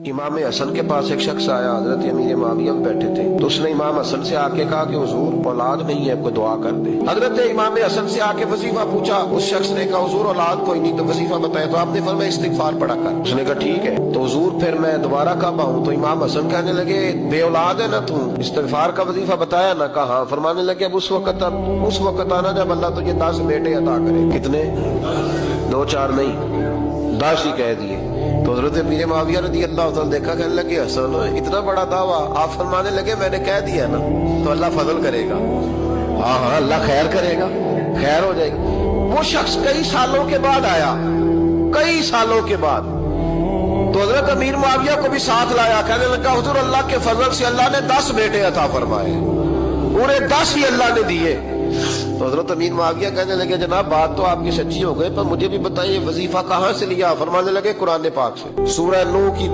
امام حسن کے پاس ایک شخص آیا، حضرت امیر معاویہ بیٹھے تھے، تو اس نے امام حسن سے آ کے کہا کہ حضور اولاد نہیں ہے، کوئی دعا کر دے۔ حضرت امام حسن سے آ کے وظیفہ پوچھا، اس شخص نے کہا حضور اولاد کوئی نہیں تو وظیفہ بتائے، تو آپ نے فرمایا استغفار پڑھا کر۔ اس نے کہا ٹھیک ہے، تو حضور پھر میں دوبارہ کب آؤں؟ تو امام حسن کہنے لگے بے اولاد ہے نا تو، استغفار کا وظیفہ بتایا نا؟ کہا ہاں۔ فرمانے لگے اب اس وقت آنا جب اللہ تجھے 10 بیٹے عطا کرے۔ کتنے؟ 2 4 نہیں، 10 ہی کہہ دیے۔ تو حضرت امیر معاویہ رضی اللہ تعالیٰ دیکھا، کہنے لگے حسن اتنا بڑا دعویٰ؟ آپ فرمانے لگے میں نے کہہ دیا نا تو اللہ فضل کرے گا، ہاں ہاں اللہ خیر کرے گا، خیر ہو جائے گی۔ وہ شخص کئی سالوں کے بعد آیا، کئی سالوں کے بعد، تو حضرت امیر معاویہ کو بھی ساتھ لایا، کہنے لگا حضور اللہ کے فضل سے اللہ نے 10 بیٹے عطا فرمائے، پورے 10 ہی اللہ نے دیے۔ تو حضرت امیر معاویہ کہنے لگے جناب بات تو آپ کی سچی ہو گئی، پر مجھے بھی بتائیے وظیفہ کہاں سے لیا؟ فرمانے لگے قرآن پاک سے، سورہ نوح کی